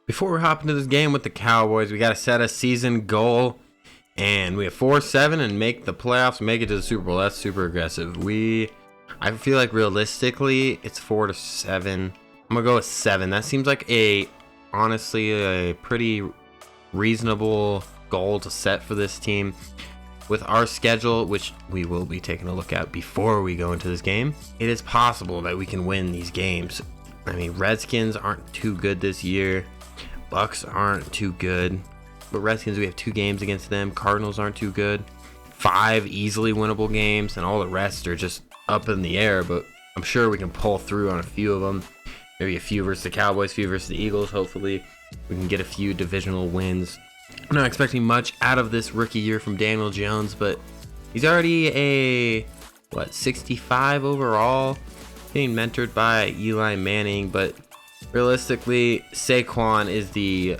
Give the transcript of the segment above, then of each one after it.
Before we hop into this game with the Cowboys, we got to set a season goal, and we have 4-7 and make the playoffs, make it to the Super Bowl. That's super aggressive. I feel like realistically, it's 4-7. I'm gonna go with 7. That seems like honestly, a pretty reasonable goal to set for this team. With our schedule, which we will be taking a look at before we go into this game, it is possible that we can win these games. I mean, Redskins aren't too good this year. Bucks aren't too good. But Redskins, we have 2 games against them. Cardinals aren't too good. 5 easily winnable games, and all the rest are just up in the air. But I'm sure we can pull through on a few of them. Maybe a few versus the Cowboys, a few versus the Eagles. Hopefully, we can get a few divisional wins. I'm not expecting much out of this rookie year from Daniel Jones, but he's already 65 overall, being mentored by Eli Manning. But realistically, Saquon is the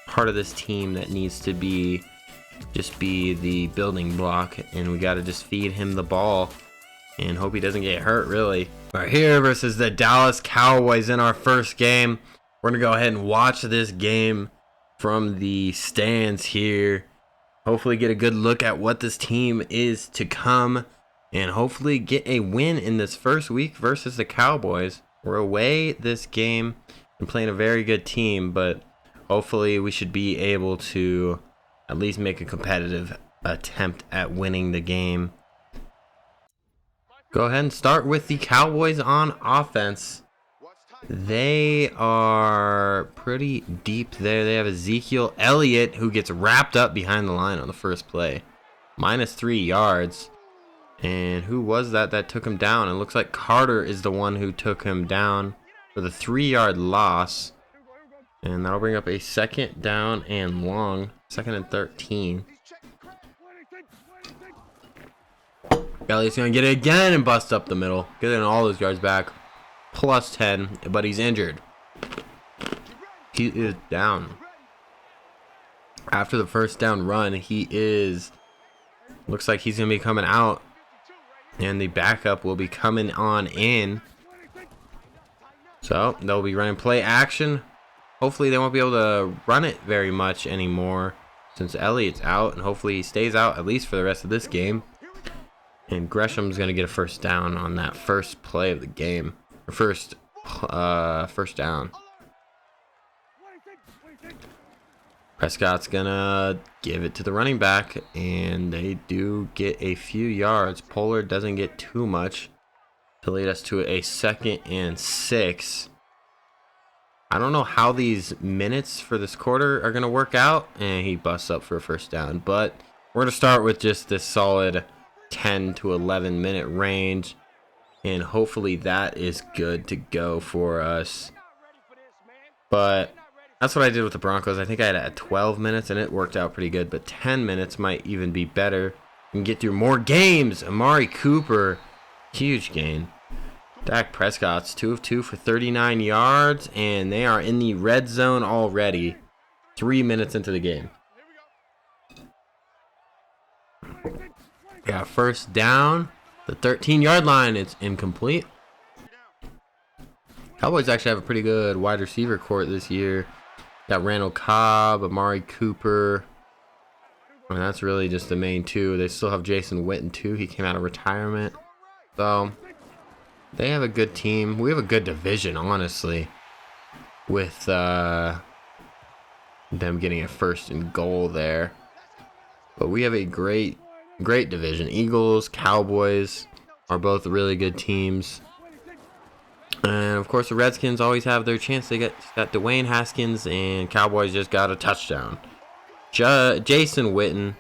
part of this team that needs to be the building block, and we got to just feed him the ball and hope he doesn't get hurt, really. Right here versus the Dallas Cowboys in our first game. We're gonna go ahead and watch this game from the stands here. Hopefully get a good look at what this team is to come, and hopefully get a win in this first week versus the Cowboys. We're away this game and playing a very good team, but hopefully we should be able to at least make a competitive attempt at winning the game. Go ahead and start with the Cowboys on offense. They are pretty deep there. They have Ezekiel Elliott, who gets wrapped up behind the line on the first play. -3 yards. And who was that took him down? It looks like Carter is the one who took him down for the 3-yard loss. And that'll bring up a 2nd down and long. 2nd and 13. Elliott's going to get it again and bust up the middle. Getting all those yards back. +10, but he's injured. He is down. After the first down run, looks like he's going to be coming out. And the backup will be coming on in. So they'll be running play action. Hopefully they won't be able to run it very much anymore since Elliott's out. And hopefully he stays out at least for the rest of this game. And Gresham's going to get a first down on that first play of the game. First down. Prescott's gonna give it to the running back, and they do get a few yards. Pollard doesn't get too much to lead us to a 2nd and 6. I don't know how these minutes for this quarter are gonna work out, and he busts up for a first down. But we're gonna start with just this solid 10 to 11 minute range. And hopefully that is good to go for us. But that's what I did with the Broncos. I think I had it at 12 minutes and it worked out pretty good. But 10 minutes might even be better. You can get through more games. Amari Cooper, huge gain. Dak Prescott's 2 of 2 for 39 yards. And they are in the red zone already. 3 minutes into the game. Got first down. The 13-yard line, it's incomplete. Cowboys actually have a pretty good wide receiver court this year. Got Randall Cobb, Amari Cooper. I mean, that's really just the main 2. They still have Jason Witten, too. He came out of retirement. So, they have a good team. We have a good division, honestly, with them getting a 1st and goal there. But we have a great division. Eagles, Cowboys are both really good teams. And of course the Redskins always have their chance. They got Dwayne Haskins, and Cowboys just got a touchdown. Jason Witten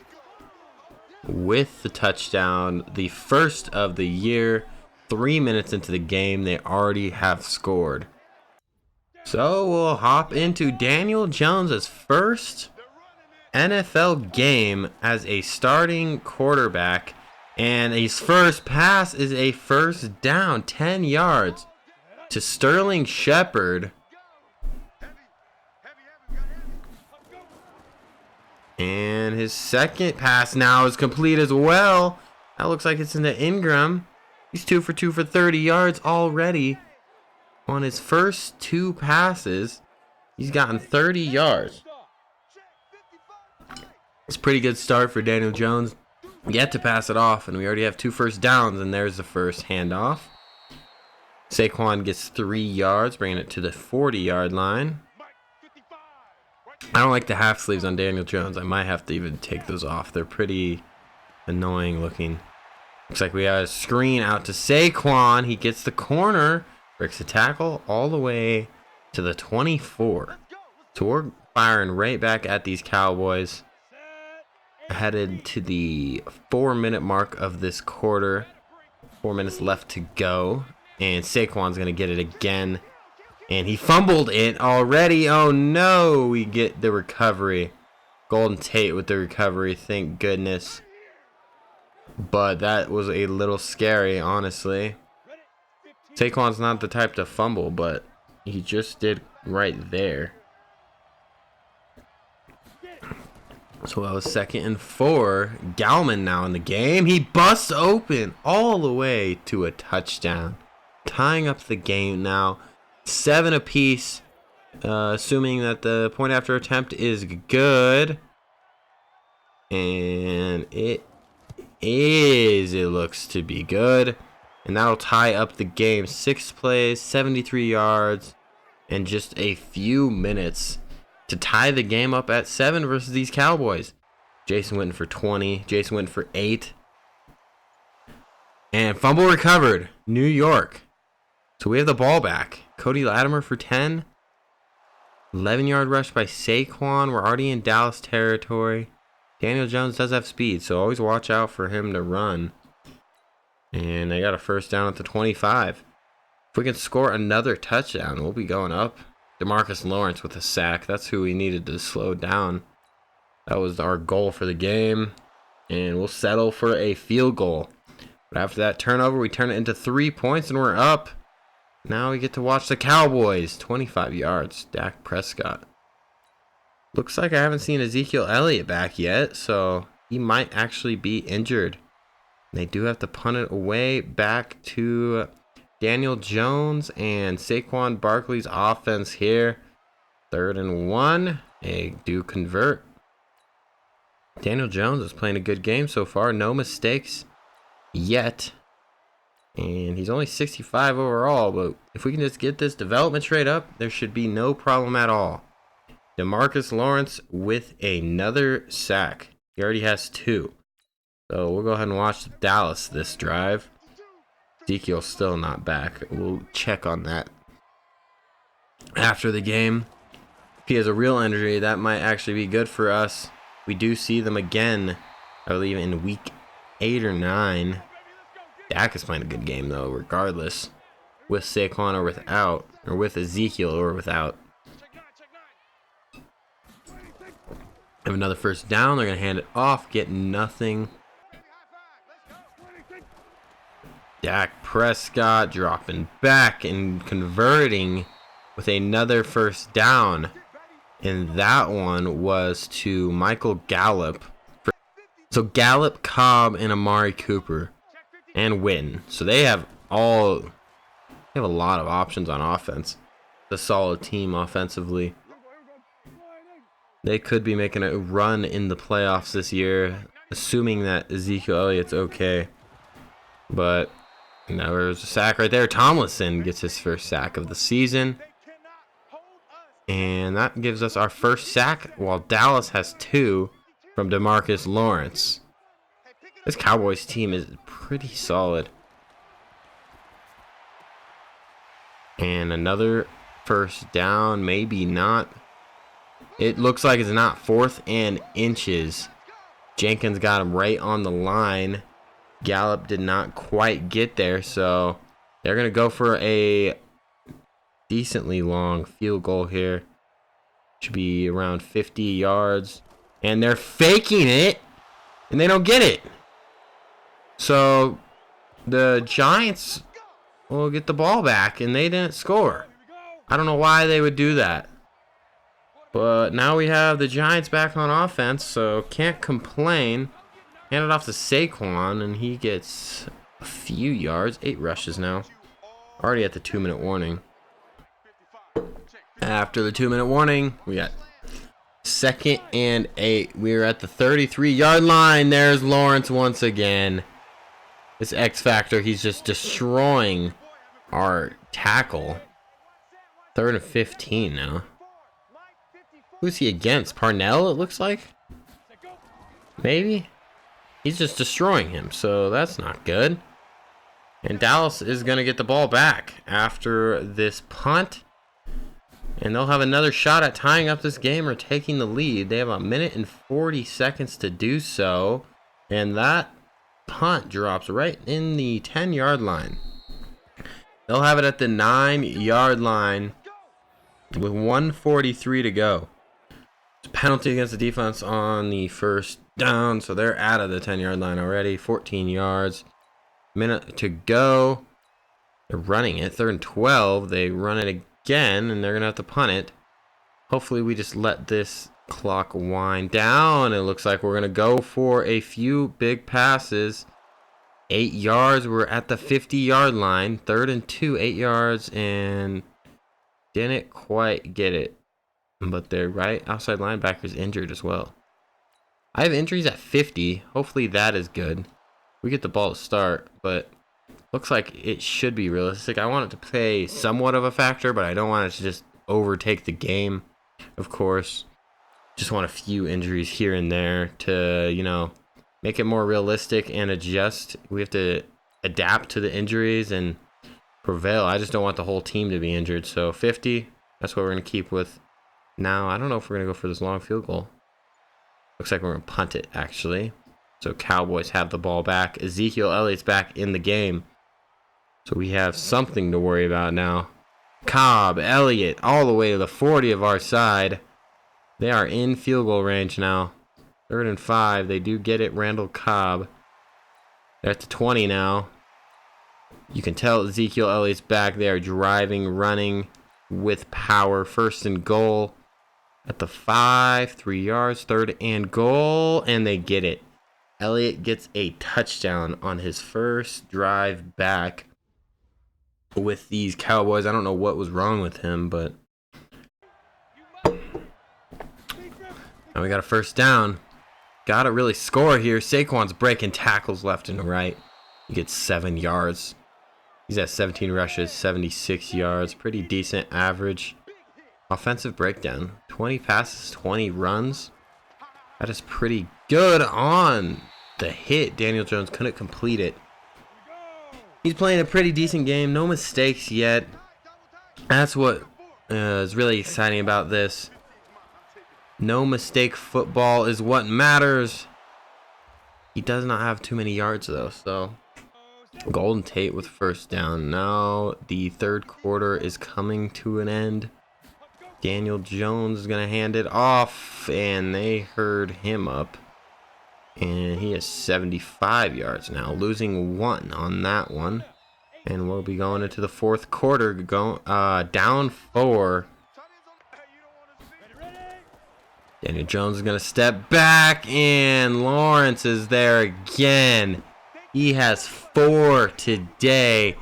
with the touchdown, the first of the year. 3 minutes into the game, they already have scored. So we'll hop into Daniel Jones' first NFL game as a starting quarterback, and his first pass is a first down, 10 yards to Sterling Shepard. And his second pass now is complete as well. That looks like it's into Ingram. He's 2 for 2 for 30 yards already on his first 2 passes. He's gotten 30 yards. It's a pretty good start for Daniel Jones. Yet to pass it off, and we already have 2 first downs, and there's the first handoff. Saquon gets 3 yards, bringing it to the 40-yard line. I don't like the half sleeves on Daniel Jones. I might have to even take those off. They're pretty annoying looking. Looks like we have a screen out to Saquon. He gets the corner, breaks the tackle all the way to the 24. So we're firing right back at these Cowboys. Headed to the 4-minute mark of this quarter. 4 minutes left to go. And Saquon's going to get it again. And he fumbled it already. Oh no, we get the recovery. Golden Tate with the recovery, thank goodness. But that was a little scary, honestly. Saquon's not the type to fumble, but he just did right there. So that was 2nd and 4. Gallman now in the game. He busts open all the way to a touchdown. Tying up the game now. 7 apiece. Assuming that the point after attempt is good. And it is. It looks to be good. And that'll tie up the game. 6 plays, 73 yards, and just a few minutes to tie the game up at 7 versus these Cowboys. Jason Witten for 20. Jason Witten for 8. And fumble recovered. New York. So we have the ball back. Cody Latimer for 10. 11-yard rush by Saquon. We're already in Dallas territory. Daniel Jones does have speed, so always watch out for him to run. And they got a first down at the 25. If we can score another touchdown, we'll be going up. DeMarcus Lawrence with a sack. That's who we needed to slow down. That was our goal for the game. And we'll settle for a field goal. But after that turnover, we turn it into 3 points, and we're up. Now we get to watch the Cowboys. 25 yards. Dak Prescott. Looks like I haven't seen Ezekiel Elliott back yet, so he might actually be injured. They do have to punt it away back to Daniel Jones and Saquon Barkley's offense here. 3rd and 1. They do convert. Daniel Jones is playing a good game so far. No mistakes yet. And he's only 65 overall, but if we can just get this development trade up, there should be no problem at all. DeMarcus Lawrence with another sack. He already has 2. So we'll go ahead and watch Dallas this drive. Ezekiel's still not back. We'll check on that after the game. If he has a real injury, that might actually be good for us. We do see them again, I believe, in week 8 or 9. Dak is playing a good game, though, regardless. With Saquon or without. Or with Ezekiel or without. Have another first down. They're going to hand it off. Get nothing. Dak Prescott dropping back and converting with another first down. And that one was to Michael Gallup. So Gallup, Cobb, and Amari Cooper. And Witten. So they have a lot of options on offense. It's a solid team offensively. They could be making a run in the playoffs this year, assuming that Ezekiel Elliott's okay. But now there's a sack right there. Tomlinson gets his first sack of the season. And that gives us our first sack, while Dallas has 2 from DeMarcus Lawrence. This Cowboys team is pretty solid. And another first down, maybe not. It looks like it's not. 4th and inches. Jenkins got him right on the line. Gallup did not quite get there, so they're going to go for a decently long field goal here. Should be around 50 yards. And they're faking it, and they don't get it. So the Giants will get the ball back, and they didn't score. I don't know why they would do that. But now we have the Giants back on offense, so can't complain. Hand it off to Saquon, and he gets a few yards. 8 rushes now. Already at the 2-minute warning. After the 2-minute warning, we got 2nd and 8. We're at the 33-yard line. There's Lawrence once again. This X Factor, he's just destroying our tackle. 3rd and 15 now. Who's he against? Parnell, it looks like? Maybe? He's just destroying him, so that's not good. And Dallas is going to get the ball back after this punt. And they'll have another shot at tying up this game or taking the lead. They have 1 minute and 40 seconds to do so. And that punt drops right in the 10-yard line. They'll have it at the 9-yard line with 1:43 to go. It's a penalty against the defense on the first down, so they're out of the 10-yard line already. 14 yards. Minute to go. They're running it. 3rd and 12. They run it again, and they're going to have to punt it. Hopefully we just let this clock wind down. It looks like we're going to go for a few big passes. 8 yards. We're at the 50-yard line. 3rd and 2, 8 yards, and didn't quite get it. But their right outside linebacker is injured as well. I have injuries at 50. Hopefully that is good. We get the ball to start, but looks like it should be realistic. I want it to play somewhat of a factor, but I don't want it to just overtake the game, of course. Just want a few injuries here and there to, make it more realistic and adjust. We have to adapt to the injuries and prevail. I just don't want the whole team to be injured. So 50, that's what we're going to keep with now. I don't know if we're going to go for this long field goal. Looks like we're going to punt it, actually. So Cowboys have the ball back. Ezekiel Elliott's back in the game. So we have something to worry about now. Cobb, Elliott, all the way to the 40 of our side. They are in field goal range now. 3rd and 5. They do get it, Randall Cobb. They're at the 20 now. You can tell Ezekiel Elliott's back. They are driving, running with power. 1st and goal at the 5. 3 yards. 3rd and goal. And they get it. Elliott gets a touchdown on his first drive back with these Cowboys. I don't know what was wrong with him, but now we got a 1st down. Got to really score here. Saquon's breaking tackles left and right. He gets 7 yards. He's at 17 rushes, 76 yards. Pretty decent average. Offensive breakdown. 20 passes, 20 runs. That is pretty good on the hit. Daniel Jones couldn't complete it. He's playing a pretty decent game. No mistakes yet. That's what is really exciting about this. No mistake football is what matters. He does not have too many yards, though. So Golden Tate with 1st down. Now the 3rd quarter is coming to an end. Daniel Jones is going to hand it off, and they herd him up. And he has 75 yards now, losing 1 on that one. And we'll be going into the 4th quarter, down 4. Daniel Jones is going to step back, and Lawrence is there again. He has 4 today.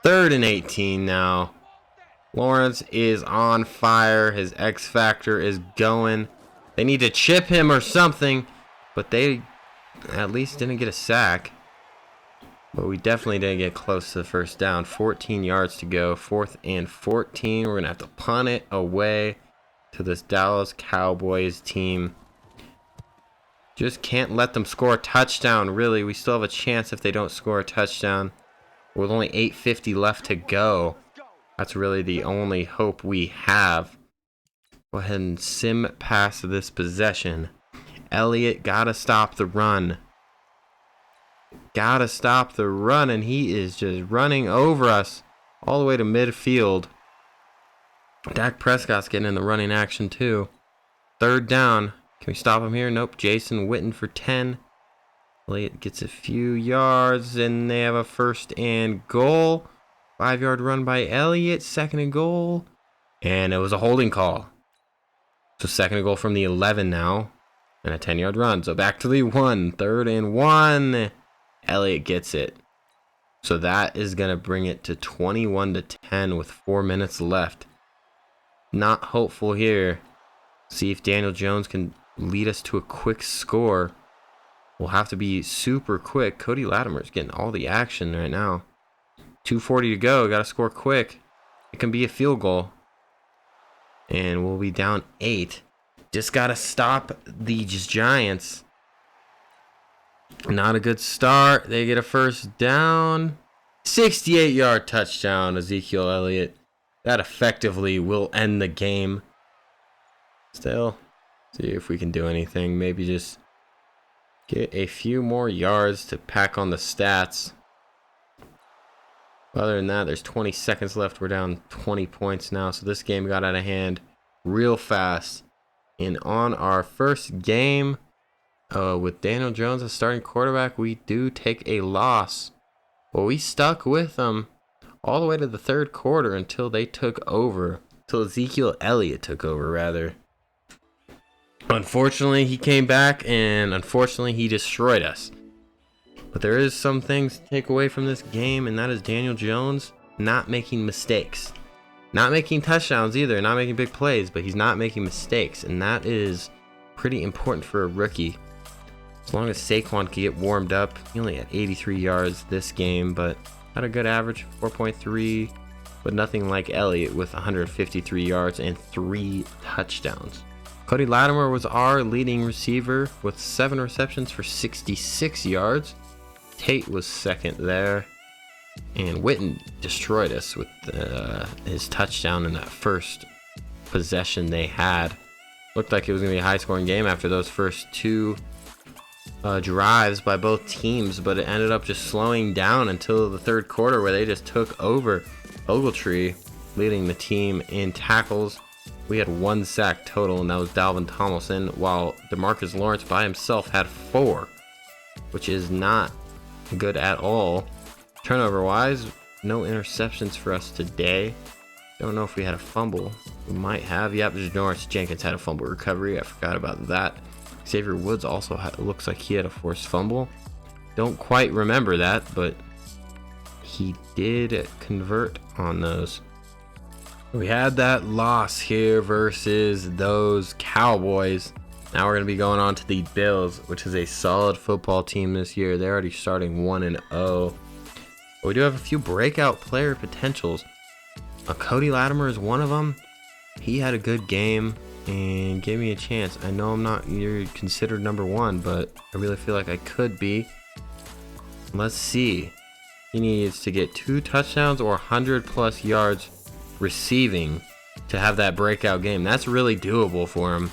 3rd and 18 now. Lawrence is on fire. His X Factor is going. They need to chip him or something, but they at least didn't get a sack. But we definitely didn't get close to the 1st down. 14 yards to go. 4th and 14. We're going to have to punt it away to this Dallas Cowboys team. Just can't let them score a touchdown, really. We still have a chance if they don't score a touchdown. With only 8:50 left to go. That's really the only hope we have. Go ahead and sim past this possession. Elliott gotta stop the run. Gotta stop the run, and he is just running over us all the way to midfield. Dak Prescott's getting in the running action too. 3rd down. Can we stop him here? Nope. Jason Witten for 10. Elliott gets a few yards, and they have a 1st and goal. 5-yard run by Elliott. 2nd and goal. And it was a holding call. So 2nd and goal from the 11 now. And a 10-yard run. So back to the 1. 3rd and 1. Elliott gets it. So that is going to bring it to 21-10 with 4 minutes left. not hopeful here. See if Daniel Jones can lead us to a quick score. We'll have to be super quick. Cody Latimer's getting all the action right now. 2:40 to go. Got to score quick. It can be a field goal. And we'll be down 8. Just got to stop these Giants. Not a good start. They get a first down. 68-yard touchdown, Ezekiel Elliott. That effectively will end the game. Still, see if we can do anything. Maybe just get a few more yards to pack on the stats. Other than that, there's 20 seconds left. We're down 20 points now. So this game got out of hand real fast. And on our first game with Daniel Jones as starting quarterback, we do take a loss. Well, we stuck with them all the way to the third quarter until they took over. Until Ezekiel Elliott took over, rather. Unfortunately, he came back, and unfortunately, he destroyed us. But there is some things to take away from this game, and that is Daniel Jones not making mistakes. Not making touchdowns either, not making big plays, but he's not making mistakes, and that is pretty important for a rookie. As long as Saquon can get warmed up, he only had 83 yards this game, but had a good average, 4.3, but nothing like Elliott with 153 yards and 3 touchdowns. Cody Latimer was our leading receiver with 7 receptions for 66 yards. Tate was second there. And Witten destroyed us with his touchdown in that first possession they had. Looked like it was going to be a high-scoring game after those first 2 drives by both teams, but it ended up just slowing down until the third quarter where they just took over. Ogletree leading the team in tackles. We had 1 sack total, and that was Dalvin Tomlinson, while DeMarcus Lawrence by himself had 4, which is not good at all. Turnover-wise, no interceptions for us today. Don't know if we had a fumble. We might have. Yep, Janoris Jenkins had a fumble recovery. I forgot about that. Xavier Woods also looks like he had a forced fumble. Don't quite remember that, but he did convert on those. We had that loss here versus those Cowboys. Now we're going to be going on to the Bills, which is a solid football team this year. They're already starting 1-0. But we do have a few breakout player potentials. Cody Latimer is one of them. He had a good game and gave me a chance. I know I'm not considered number 1, but I really feel like I could be. Let's see. He needs to get 2 touchdowns or 100+ yards receiving to have that breakout game. That's really doable for him.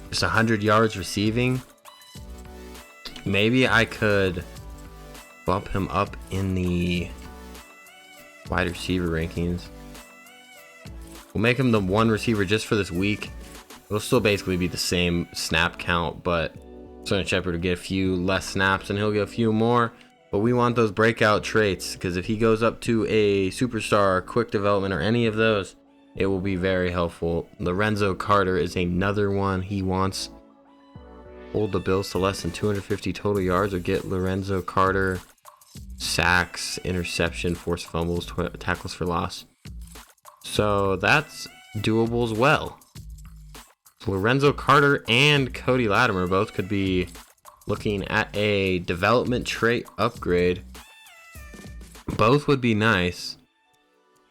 Just 100 yards receiving. Maybe I could bump him up in the wide receiver rankings. We'll make him the 1 receiver just for this week. It'll still basically be the same snap count, but Sterling Shepard will get a few less snaps and he'll get a few more. But we want those breakout traits, because if he goes up to a superstar, quick development, or any of those, it will be very helpful. Lorenzo Carter is another one he wants. Hold the Bills to less than 250 total yards, or get Lorenzo Carter sacks, interception, forced fumbles, tackles for loss. So that's doable as well. So Lorenzo Carter and Cody Latimer both could be looking at a development trait upgrade. Both would be nice.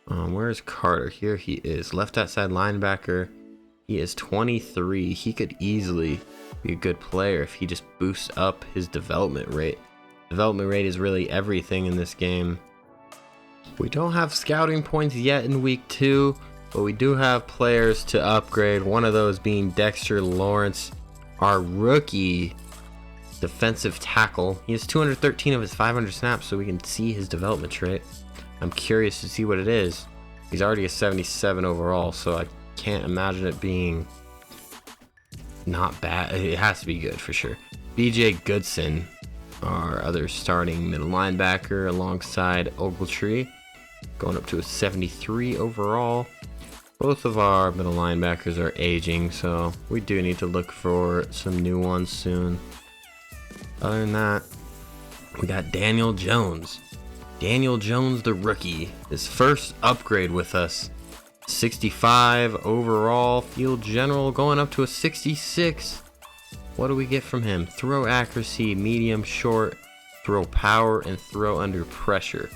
Where's Carter? Here he is. Left outside linebacker. He is 23. He could easily be a good player if he just boosts up his development rate. Development rate is really everything in this game. We don't have scouting points yet in week 2, but we do have players to upgrade. One of those being Dexter Lawrence, our rookie defensive tackle. He has 213 of his 500 snaps, so we can see his development trait. I'm curious to see what it is. He's already a 77 overall, so I can't imagine it being not bad. It has to be good for sure. BJ Goodson, our other starting middle linebacker, alongside Ogletree, going up to a 73 overall. Both of our middle linebackers are aging, so we do need to look for some new ones soon. Other than that, we got Daniel Jones. Daniel Jones, the rookie, his first upgrade with us. 65 overall. Field general going up to a 66. What do we get from him? Throw accuracy, medium, short, throw power, and throw under pressure.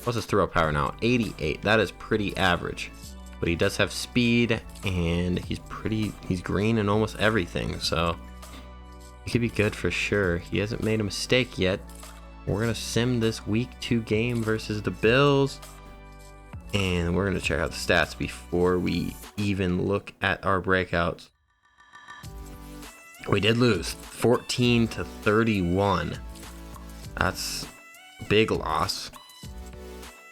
What's his throw power now? 88. That is pretty average. But he does have speed, and he's green in almost everything, so he could be good for sure. He hasn't made a mistake yet. We're gonna sim this week 2 game versus the Bills, and we're gonna check out the stats before we even look at our breakouts. We did lose 14-31. That's a big loss.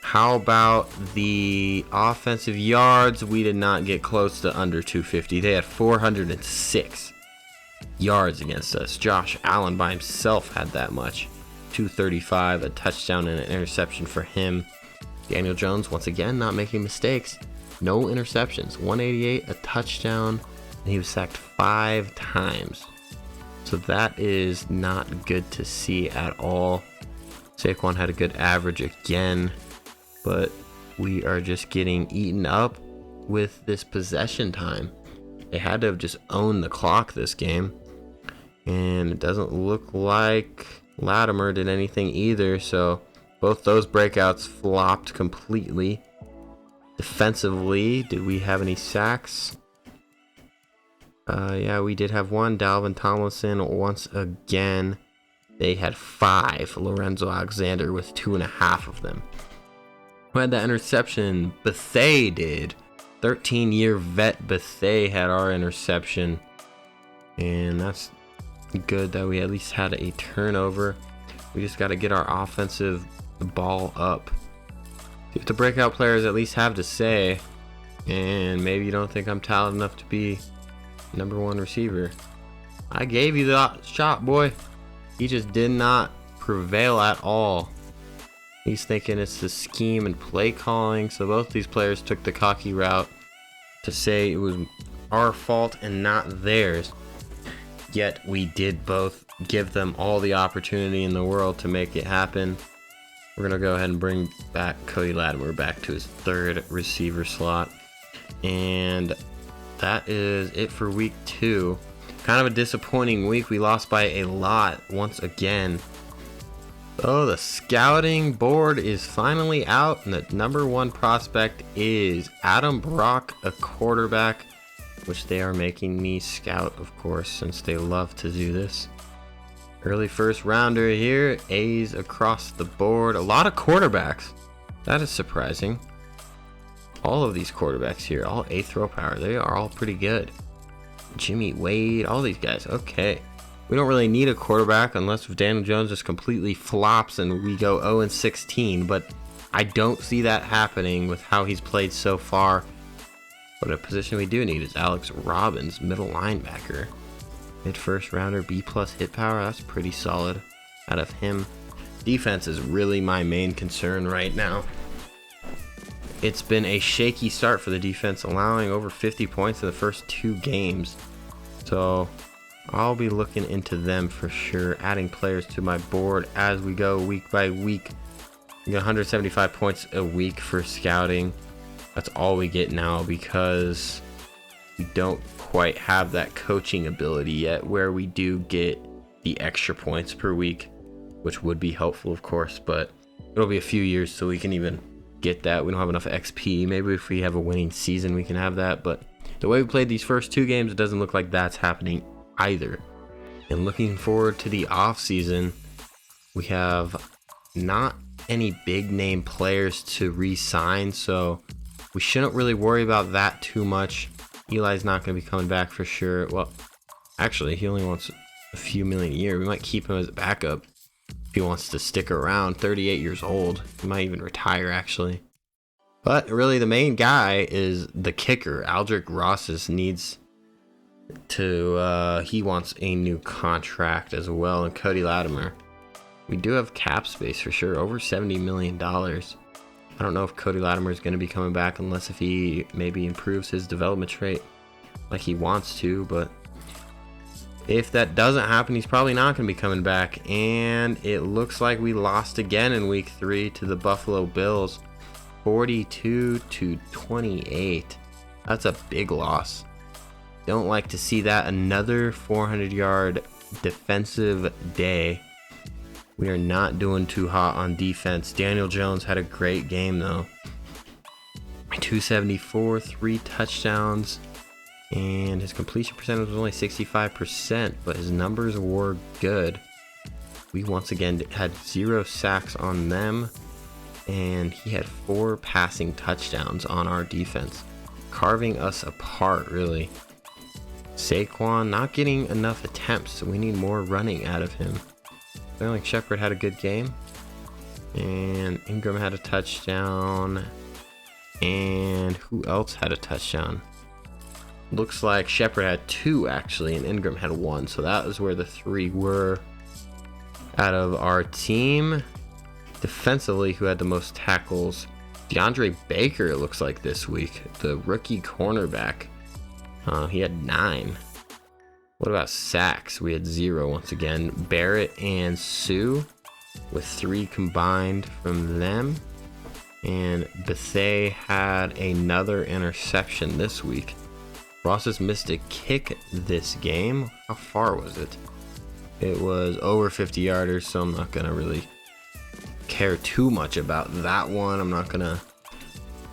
How about the offensive yards? We did not get close to under 250. They had 406 yards against us. Josh Allen by himself had that much. 235, a touchdown and an interception for him. Daniel Jones, once again, not making mistakes. No interceptions. 188, a touchdown, and he was sacked 5 times. So that is not good to see at all. Saquon had a good average again, but we are just getting eaten up with this possession time. They had to have just owned the clock this game, and it doesn't look like Latimer did anything either, so both those breakouts flopped completely. Defensively, did we have any sacks? Yeah, we did have one. Dalvin Tomlinson once again. They had 5. Lorenzo Alexander with 2.5 of them. Who had that interception? Bethea did. 13-year vet Bethea had our interception. And that's good that we at least had a turnover. We just got to get our offensive ball up. See what the breakout players at least have to say. And maybe you don't think I'm talented enough to be #1 receiver. I gave you the shot, boy. He just did not prevail at all. He's thinking it's the scheme and play calling. So both these players took the cocky route to say it was our fault and not theirs. Yet we did both give them all the opportunity in the world to make it happen. We're going to go ahead and bring back Cody Latimer back to his 3rd receiver slot. And that is it for week 2. Kind of a disappointing week. We lost by a lot once again. Oh, the scouting board is finally out, and the #1 prospect is Adam Brock, a quarterback, which they are making me scout, of course, since they love to do this. Early first rounder here, A's across the board. A lot of quarterbacks. That is surprising. All of these quarterbacks here, all A throw power, they are all pretty good. Jimmy Wade, all these guys. Okay. We don't really need a quarterback unless Daniel Jones just completely flops and we go 0-16, but I don't see that happening with how he's played so far. But a position we do need is Alex Robbins, middle linebacker. Mid-first rounder, B+ hit power. That's pretty solid out of him. Defense is really my main concern right now. It's been a shaky start for the defense, allowing over 50 points in the first 2 games. So I'll be looking into them for sure, adding players to my board as we go week by week. We get 175 points a week for scouting. That's all we get now because we don't quite have that coaching ability yet where we do get the extra points per week, which would be helpful, of course, but it'll be a few years so we can even get that. We don't have enough XP. Maybe if we have a winning season, we can have that, but the way we played these first 2 games, it doesn't look like that's happening either. And looking forward to the off season, we have not any big name players to re-sign, so we shouldn't really worry about that too much. Eli's not going to be coming back for sure. Well, actually, he only wants a few million a year. We might keep him as a backup if he wants to stick around. 38 years old. He might even retire, actually. But really, the main guy is the kicker. Aldrick Rosses needs to, he wants a new contract as well. And Cody Latimer. We do have cap space for sure. Over $70 million. I don't know if Cody Latimer is going to be coming back unless if he maybe improves his development trait like he wants to. But if that doesn't happen, he's probably not going to be coming back. And it looks like we lost again in week 3 to the Buffalo Bills. 42-28. That's a big loss. Don't like to see that. Another 400-yard defensive day. We are not doing too hot on defense. Daniel Jones had a great game though. 274, 3 touchdowns, and his completion percentage was only 65%, but his numbers were good. We once again had 0 sacks on them, and he had 4 passing touchdowns on our defense, carving us apart really. Saquon not getting enough attempts, so we need more running out of him. Sterling Shepard had a good game, and Ingram had a touchdown, and who else had a touchdown? Looks like Shepard had 2 actually, and Ingram had 1, so that is where the 3 were. Out of our team, defensively, who had the most tackles? DeAndre Baker, it looks like this week, the rookie cornerback. He had 9. What about sacks? We had 0 once again. Barrett and Sue with 3 combined from them. And Bethea had another interception this week. Ross has missed a kick this game. How far was it? It was over 50 yarders, so I'm not gonna really care too much about that one. I'm not gonna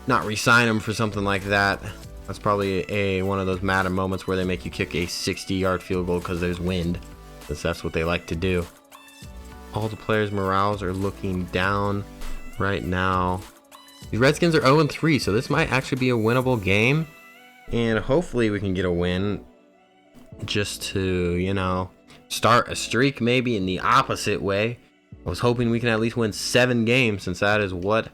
not re-sign him for something like that. That's probably one of those Madden moments where they make you kick a 60-yard field goal because there's wind, because that's what they like to do. All the players' morales are looking down right now. The Redskins are 0-3, so this might actually be a winnable game, and hopefully we can get a win just to, start a streak maybe in the opposite way. I was hoping we can at least win 7 games, since that is what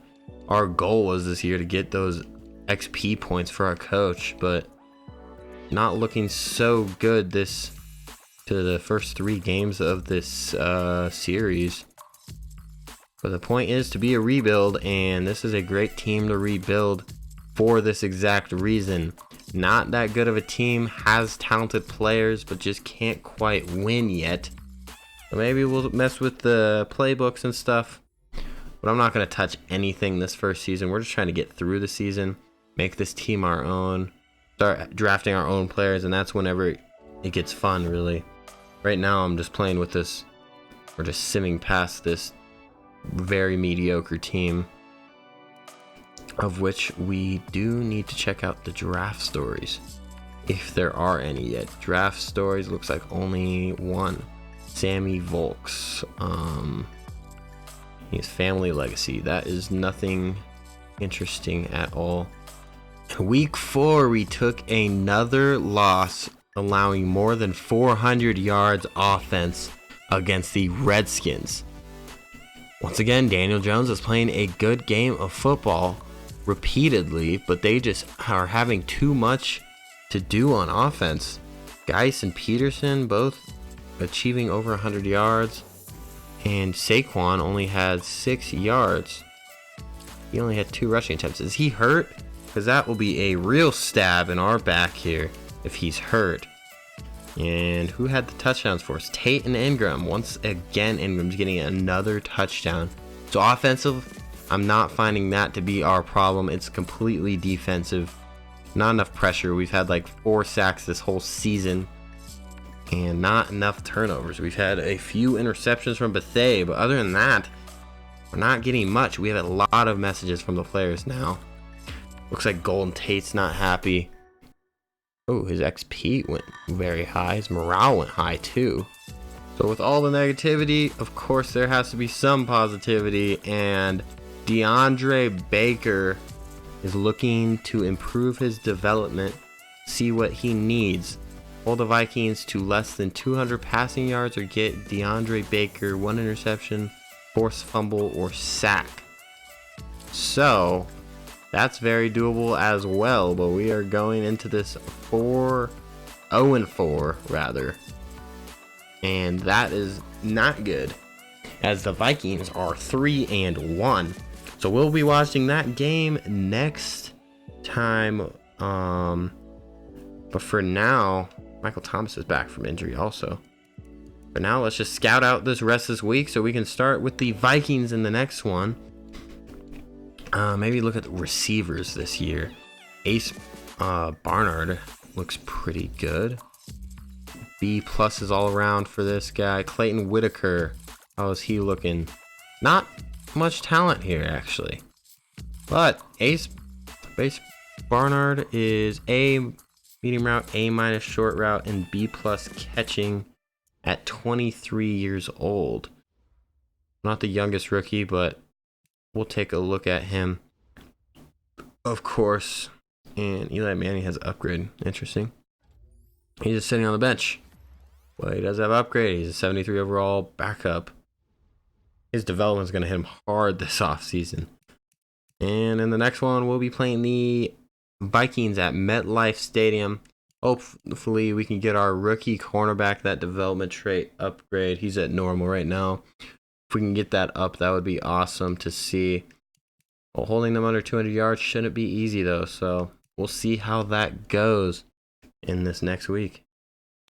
our goal was this year, to get those XP points for our coach, but not looking so good to the first 3 games of this series. But the point is to be a rebuild, and this is a great team to rebuild for this exact reason. Not that good of a team, has talented players, but just can't quite win yet. So maybe we'll mess with the playbooks and stuff, but I'm not going to touch anything this first season. We're just trying to get through the season, make this team our own, start drafting our own players, and that's whenever it gets fun, really. Right now, I'm just playing with this. We're just simming past this very mediocre team, of which we do need to check out the draft stories, if there are any yet. Draft stories, looks like only one. Sammy Volks. His family legacy. That is nothing interesting at all. Week 4, we took another loss, allowing more than 400 yards offense against the Redskins. Once again, Daniel Jones is playing a good game of football repeatedly, but they just are having too much to do on offense. Geis and Peterson both achieving over 100 yards, and Saquon only had 6 yards. He only had 2 rushing attempts. Is he hurt? Because that will be a real stab in our back here if he's hurt. And who had the touchdowns for us? Tate and Ingram. Once again, Ingram's getting another touchdown. So offensive, I'm not finding that to be our problem. It's completely defensive. Not enough pressure. We've had like 4 sacks this whole season, and not enough turnovers. We've had a few interceptions from Bethea, but other than that, we're not getting much. We have a lot of messages from the players now. Looks like Golden Tate's not happy. Oh, his XP went very high. His morale went high too. So with all the negativity, of course there has to be some positivity, and DeAndre Baker is looking to improve his development, see what he needs. Hold the Vikings to less than 200 passing yards, or get DeAndre Baker 1 interception, forced fumble, or sack. So that's very doable as well, but we are going into this 0-4 rather, and that is not good, as the Vikings are 3-1. So we'll be watching that game next time. But for now, Michael Thomas is back from injury also. For now, let's just scout out this rest of this week so we can start with the Vikings in the next one. Maybe look at the receivers this year. Ace Barnard looks pretty good. B plus is all around for this guy. Clayton Whitaker, how is he looking? Not much talent here, actually. But Ace Barnard is A medium route, A minus short route, and B plus catching at 23 years old. Not the youngest rookie, but we'll take a look at him. Of course. And Eli Manning has an upgrade. Interesting. He's just sitting on the bench. Well, he does have upgrade. He's a 73 overall backup. His development is going to hit him hard this offseason. And in the next one, we'll be playing the Vikings at MetLife Stadium. Hopefully, we can get our rookie cornerback that development trait upgrade. He's at normal right now. If we can get that up, that would be awesome to see. Well, holding them under 200 yards shouldn't be easy, though. So we'll see how that goes in this next week.